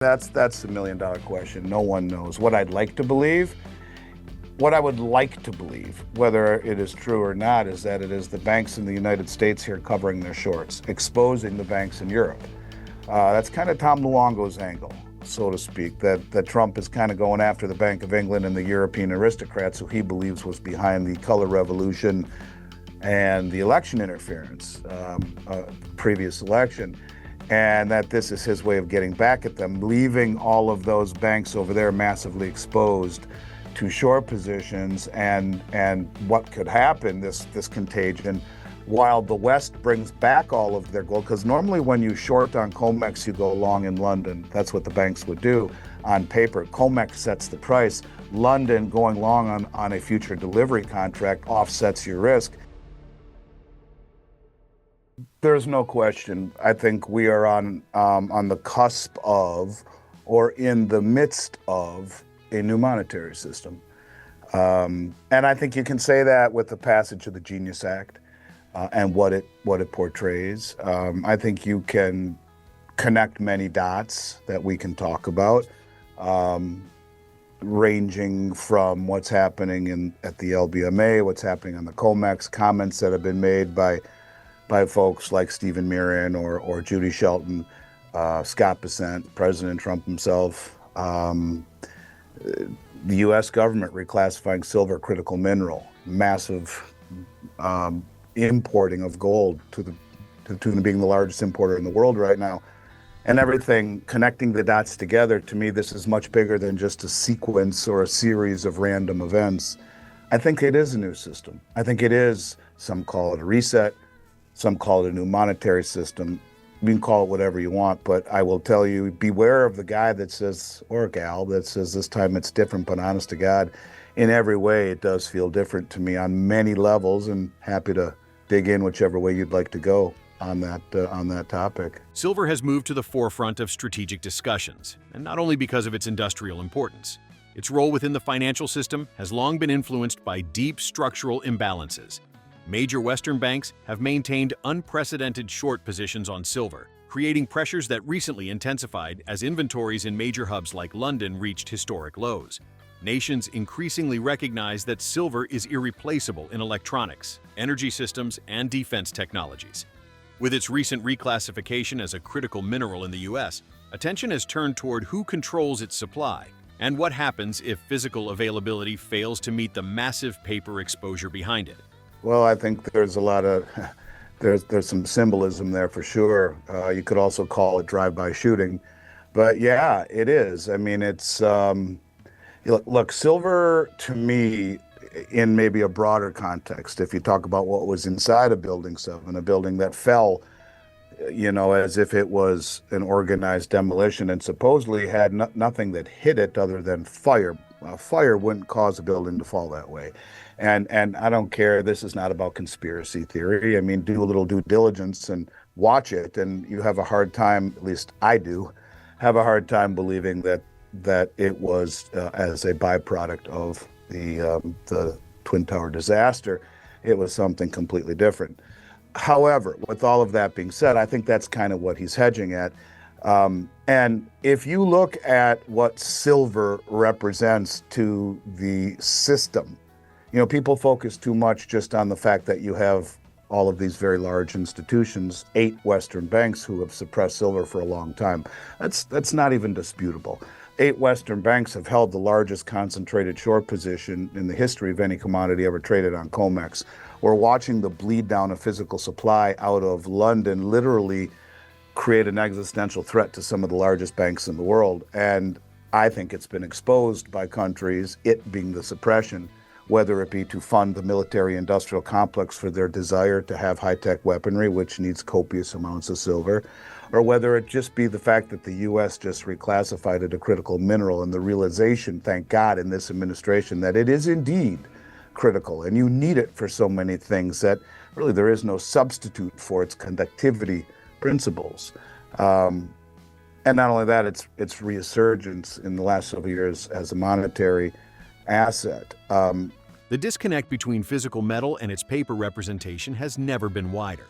That's the million-dollar question. No one knows. What I'd like to believe, what I would like to believe, whether it is true or not, is that it is the banks in the United States here covering their shorts, exposing the banks in Europe. That's kind of Tom Luongo's angle, so to speak, that Trump is kind of going after the Bank of England and the European aristocrats who he believes was behind the color revolution and the election interference, previous election, and that this is his way of getting back at them, leaving all of those banks over there massively exposed to short positions and what could happen, this contagion, while the West brings back all of their gold. Because normally when you short on COMEX, you go long in London. That's what the banks would do on paper. COMEX sets the price. London going long on a future delivery contract offsets your risk. There's no question. I think we are on the cusp of, or in the midst of, a new monetary system. And I think you can say that with the passage of the Genius Act and what it portrays. I think you can connect many dots that we can talk about, ranging from what's happening at the LBMA, what's happening on the COMEX, comments that have been made by folks like Stephen Miran or Judy Shelton, Scott Bessent, President Trump himself, the U.S. government reclassifying silver critical mineral, massive importing of gold to the tune of being the largest importer in the world right now, and everything connecting the dots together. To me, this is much bigger than just a sequence or a series of random events. I think it is a new system. I think it is, some call it a reset, some call it a new monetary system. You can call it whatever you want, but I will tell you, beware of the guy that says, or gal that says this time it's different, but honest to God, in every way it does feel different to me on many levels, and happy to dig in whichever way you'd like to go on that topic. Silver has moved to the forefront of strategic discussions, and not only because of its industrial importance. Its role within the financial system has long been influenced by deep structural imbalances. Major Western banks have maintained unprecedented short positions on silver, creating pressures that recently intensified as inventories in major hubs like London reached historic lows. Nations increasingly recognize that silver is irreplaceable in electronics, energy systems, and defense technologies. With its recent reclassification as a critical mineral in the U.S., attention has turned toward who controls its supply and what happens if physical availability fails to meet the massive paper exposure behind it. Well, I think there's a lot of, there's some symbolism there for sure. You could also call it drive-by shooting, but yeah, it is. I mean, it's, look, silver to me, in maybe a broader context, if you talk about what was inside of Building 7, a building that fell, as if it was an organized demolition and supposedly had nothing that hit it other than fire. Fire wouldn't cause a building to fall that way. And I don't care, this is not about conspiracy theory. I mean, do a little due diligence and watch it, and you have a hard time, at least I do, have a hard time believing that it was as a byproduct of the Twin Tower disaster. It was something completely different. However, with all of that being said, I think that's kind of what he's hedging at. And if you look at what silver represents to the system, people focus too much just on the fact that you have all of these very large institutions, 8 Western banks who have suppressed silver for a long time. That's not even disputable. 8 Western banks have held the largest concentrated short position in the history of any commodity ever traded on COMEX. We're watching the bleed down of physical supply out of London literally create an existential threat to some of the largest banks in the world. And I think it's been exposed by countries, it being the suppression, whether it be to fund the military-industrial complex for their desire to have high-tech weaponry, which needs copious amounts of silver, or whether it just be the fact that the U.S. just reclassified it a critical mineral, and the realization, thank God, in this administration that it is indeed critical, and you need it for so many things that really there is no substitute for its conductivity principles. And not only that, its resurgence in the last several years as a monetary asset. The disconnect between physical metal and its paper representation has never been wider.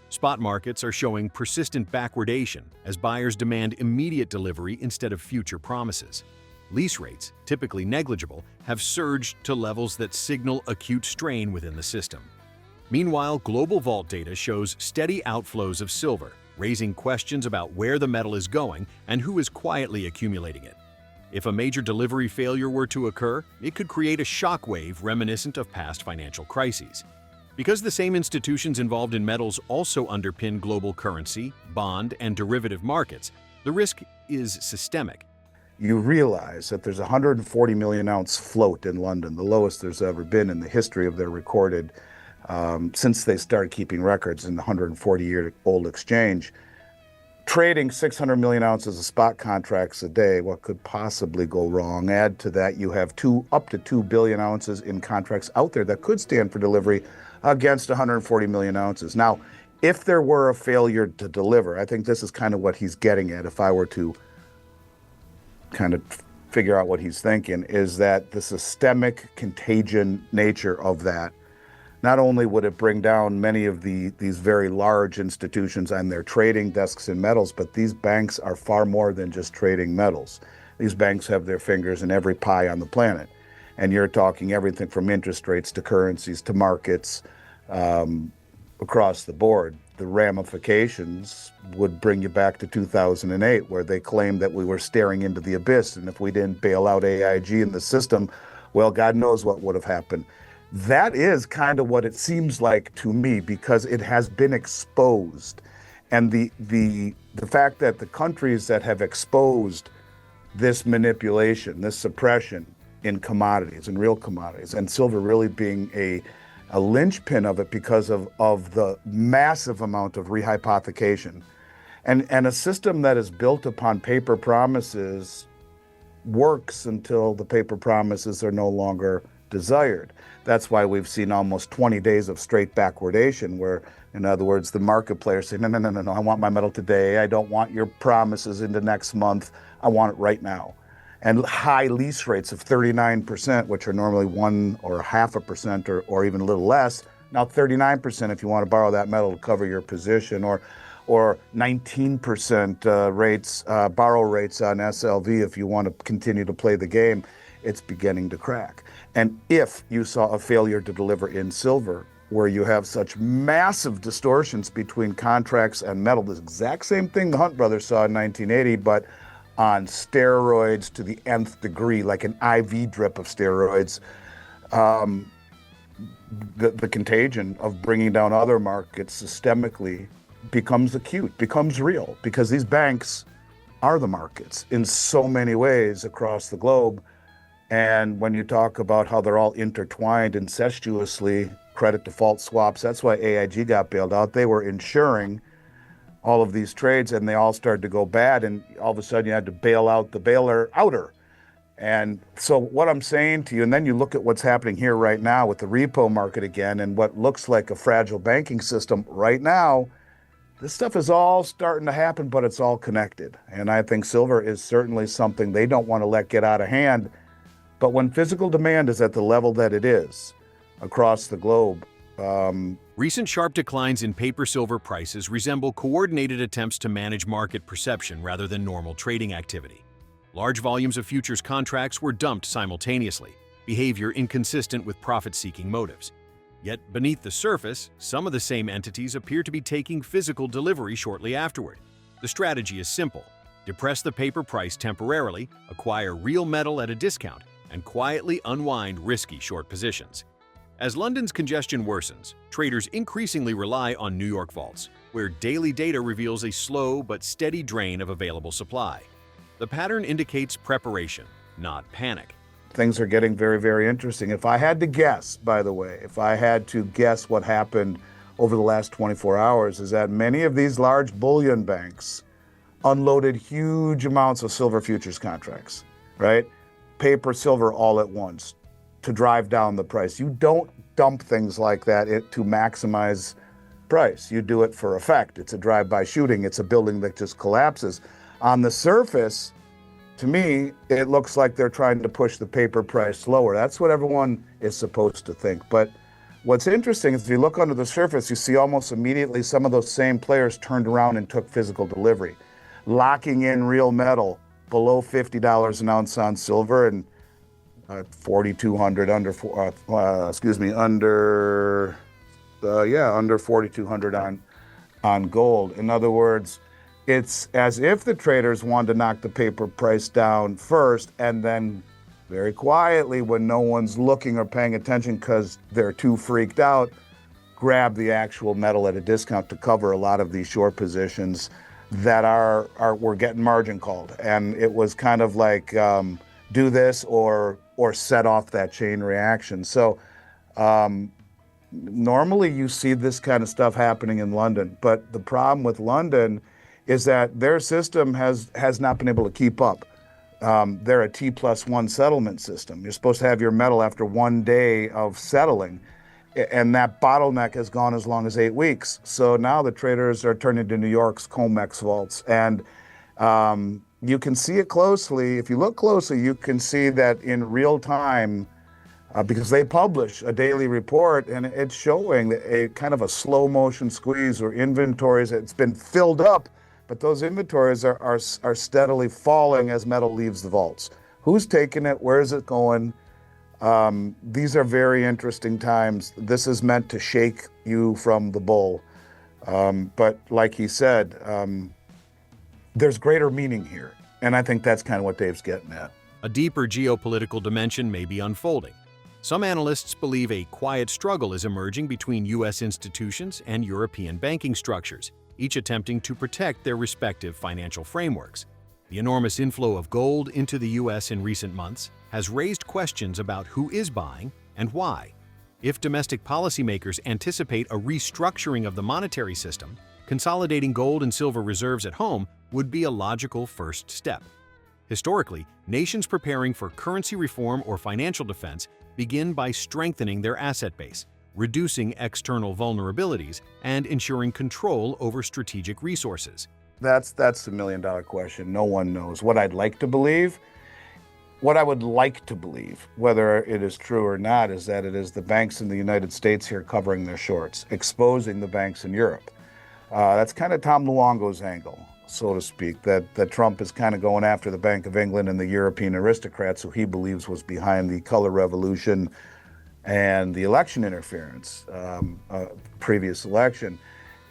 Spot markets are showing persistent backwardation as buyers demand immediate delivery instead of future promises. Lease rates, typically negligible, have surged to levels that signal acute strain within the system. Meanwhile, global vault data shows steady outflows of silver, raising questions about where the metal is going and who is quietly accumulating it. If a major delivery failure were to occur, it could create a shockwave reminiscent of past financial crises. Because the same institutions involved in metals also underpin global currency, bond, and derivative markets, the risk is systemic. You realize that there's a 140 million ounce float in London, the lowest there's ever been in the history of their recorded, since they started keeping records in the 140-year-old exchange. Trading 600 million ounces of spot contracts a day, what could possibly go wrong? Add to that, you have up to 2 billion ounces in contracts out there that could stand for delivery against 140 million ounces. Now, if there were a failure to deliver, I think this is kind of what he's getting at, if I were to kind of figure out what he's thinking, is that the systemic contagion nature of that, not only would it bring down many of these very large institutions on their trading desks in metals, but these banks are far more than just trading metals. These banks have their fingers in every pie on the planet. And you're talking everything from interest rates to currencies to markets, across the board. The ramifications would bring you back to 2008, where they claimed that we were staring into the abyss, and if we didn't bail out AIG in the system, well, God knows what would have happened. That is kind of what it seems like to me, because it has been exposed. And the fact that the countries that have exposed this manipulation, this suppression in commodities, in real commodities, and silver really being a linchpin of it because of the massive amount of rehypothecation. And a system that is built upon paper promises works until the paper promises are no longer desired. That's why we've seen almost 20 days of straight backwardation, where, in other words, the market players say, no, I want my metal today. I don't want your promises into next month. I want it right now. And high lease rates of 39%, which are normally 1 or 0.5% or even a little less, now 39% if you want to borrow that metal to cover your position, or 19% borrow rates on SLV if you want to continue to play the game. It's beginning to crack. And if you saw a failure to deliver in silver, where you have such massive distortions between contracts and metal, the exact same thing the Hunt brothers saw in 1980, but on steroids to the nth degree, like an IV drip of steroids, the contagion of bringing down other markets systemically becomes acute, becomes real, because these banks are the markets in so many ways across the globe. And when you talk about how they're all intertwined incestuously, credit default swaps, that's why AIG got bailed out. They were insuring all of these trades, and they all started to go bad, and all of a sudden you had to bail out the bailer outer. And so what I'm saying to you, and then you look at what's happening here right now with the repo market again, and what looks like a fragile banking system right now, this stuff is all starting to happen, but it's all connected. And I think silver is certainly something they don't want to let get out of hand. But when physical demand is at the level that it is across the globe, recent sharp declines in paper silver prices resemble coordinated attempts to manage market perception rather than normal trading activity. Large volumes of futures contracts were dumped simultaneously, behavior inconsistent with profit-seeking motives. Yet beneath the surface, some of the same entities appear to be taking physical delivery shortly afterward. The strategy is simple: depress the paper price temporarily, acquire real metal at a discount, and quietly unwind risky short positions. As London's congestion worsens, traders increasingly rely on New York vaults, where daily data reveals a slow but steady drain of available supply. The pattern indicates preparation, not panic. Things are getting very, very interesting. If I had to guess, by the way, if I had to guess what happened over the last 24 hours, is that many of these large bullion banks unloaded huge amounts of silver futures contracts, right? Paper, silver all at once, to drive down the price. You don't dump things like that to maximize price. You do it for effect. It's a drive-by shooting. It's a building that just collapses. On the surface, to me, it looks like they're trying to push the paper price lower. That's what everyone is supposed to think. But What's interesting is if you look under the surface, you see almost immediately some of those same players turned around and took physical delivery, locking in real metal below $50 an ounce on silver and 4,200 under, excuse me, under, yeah, under 4,200 on gold. In other words, it's as if the traders wanted to knock the paper price down first and then very quietly, when no one's looking or paying attention because they're too freaked out, grab the actual metal at a discount to cover a lot of these short positions that were getting margin called. And it was kind of like do this or set off that chain reaction. So normally you see this kind of stuff happening in London, but the problem with London is that their system has not been able to keep up. They're a T+1 settlement system. You're supposed to have your metal after 1 day of settling, and that bottleneck has gone as long as 8 weeks. So now the traders are turning to New York's COMEX vaults, and you can see it closely. If you look closely, you can see that in real time, because they publish a daily report, and it's showing a kind of a slow motion squeeze or inventories. It's been filled up, but those inventories are steadily falling as metal leaves the vaults. Who's taking it? Where is it going? These are very interesting times. This is meant to shake you from the bull. But like he said, there's greater meaning here. And I think that's kind of what Dave's getting at. A deeper geopolitical dimension may be unfolding. Some analysts believe a quiet struggle is emerging between U.S. institutions and European banking structures, each attempting to protect their respective financial frameworks. The enormous inflow of gold into the U.S. in recent months has raised questions about who is buying and why. If domestic policymakers anticipate a restructuring of the monetary system, consolidating gold and silver reserves at home would be a logical first step. Historically, nations preparing for currency reform or financial defense begin by strengthening their asset base, reducing external vulnerabilities, and ensuring control over strategic resources. That's the million-dollar question. No one knows. What I'd like to believe, what I would like to believe, whether it is true or not, is that it is the banks in the United States here covering their shorts, exposing the banks in Europe. That's kind of Tom Luongo's angle, so to speak, that Trump is kind of going after the Bank of England and the European aristocrats who he believes was behind the color revolution and the election interference, previous election,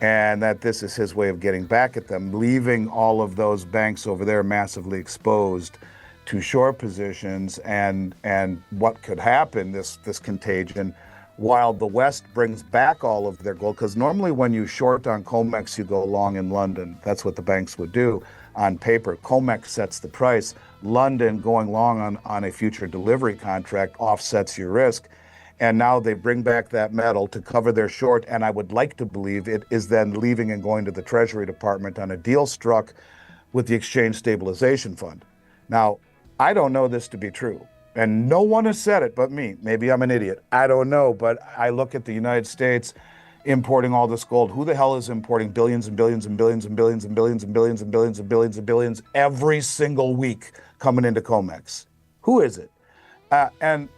and that this is his way of getting back at them, leaving all of those banks over there massively exposed to short positions and what could happen, this contagion, while the West brings back all of their gold. Because normally when you short on COMEX, you go long in London. That's what the banks would do on paper. COMEX sets the price. London going long on a future delivery contract offsets your risk. And now they bring back that metal to cover their short, and I would like to believe it is then leaving and going to the Treasury Department on a deal struck with the Exchange Stabilization Fund. Now, I don't know this to be true, and no one has said it but me. Maybe I'm an idiot. I don't know, but I look at the United States importing all this gold. Who the hell is importing billions and billions and billions and billions and billions and billions and billions and billions and billions every single week coming into COMEX? Who is it? And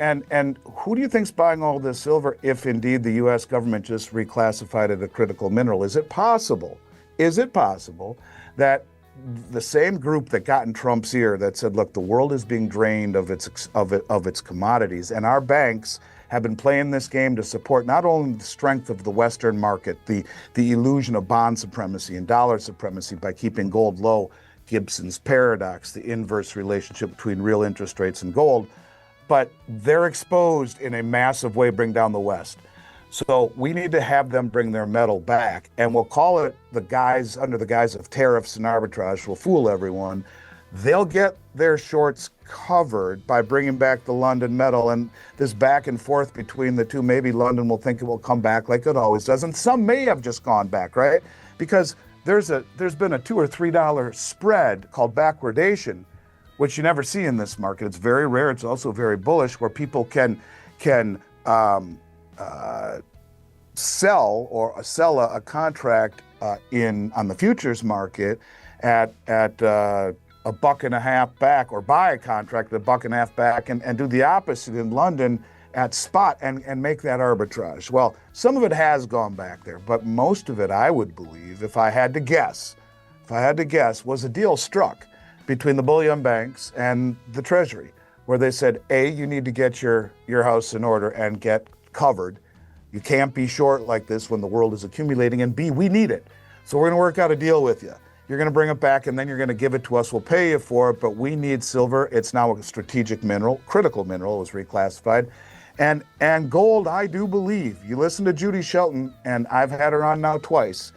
who do you think's buying all this silver if indeed the U.S. government just reclassified it a critical mineral? Is it possible that the same group that got in Trump's ear that said, look, the world is being drained of its commodities, and our banks have been playing this game to support not only the strength of the Western market, the illusion of bond supremacy and dollar supremacy by keeping gold low, Gibson's paradox, the inverse relationship between real interest rates and gold, but they're exposed in a massive way, bring down the West. So we need to have them bring their metal back, and we'll call it under the guise of tariffs and arbitrage. We'll fool everyone. They'll get their shorts covered by bringing back the London metal, and this back and forth between the two, maybe London will think it will come back like it always does, and some may have just gone back, right? Because there's been a $2 or $3 spread called backwardation, which you never see in this market. It's very rare. It's also very bullish, where people can sell a contract on the futures market at $1.50 back, or buy a contract at $1.50 back, and do the opposite in London at spot and make that arbitrage. Well, some of it has gone back there, but most of it, I would believe, if I had to guess, was a deal struck between the bullion banks and the Treasury, where they said, A, you need to get your house in order and get covered. You can't be short like this when the world is accumulating. And B, we need it. So we're going to work out a deal with you. You're going to bring it back and then you're going to give it to us. We'll pay you for it, but we need silver. It's now a strategic mineral, critical mineral, it was reclassified. And gold, I do believe, you listen to Judy Shelton, and I've had her on now twice,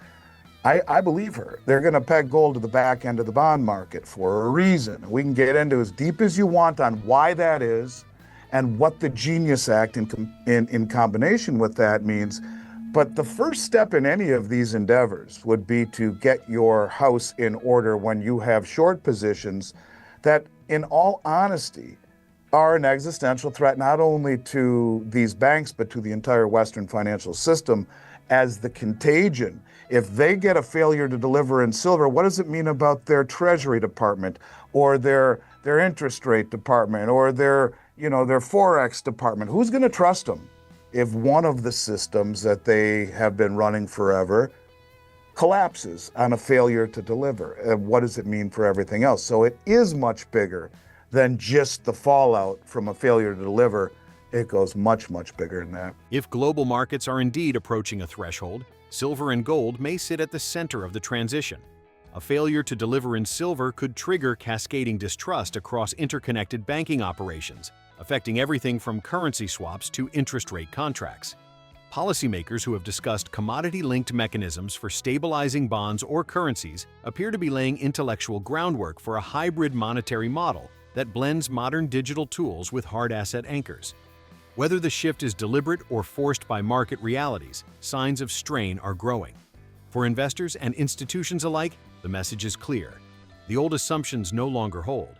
I believe her. They're going to peg gold to the back end of the bond market for a reason. We can get into as deep as you want on why that is and what the Genius Act in combination with that means. But the first step in any of these endeavors would be to get your house in order when you have short positions that, in all honesty, are an existential threat not only to these banks, but to the entire Western financial system as the contagion. If they get a failure to deliver in silver, what does it mean about their Treasury Department or their interest rate department or their Forex department? Who's going to trust them if one of the systems that they have been running forever collapses on a failure to deliver? And what does it mean for everything else? So it is much bigger than just the fallout from a failure to deliver. It goes much, much bigger than that. If global markets are indeed approaching a threshold, silver and gold may sit at the center of the transition. A failure to deliver in silver could trigger cascading distrust across interconnected banking operations, affecting everything from currency swaps to interest rate contracts. Policymakers who have discussed commodity-linked mechanisms for stabilizing bonds or currencies appear to be laying intellectual groundwork for a hybrid monetary model that blends modern digital tools with hard asset anchors. Whether the shift is deliberate or forced by market realities, signs of strain are growing. For investors and institutions alike, the message is clear. The old assumptions no longer hold.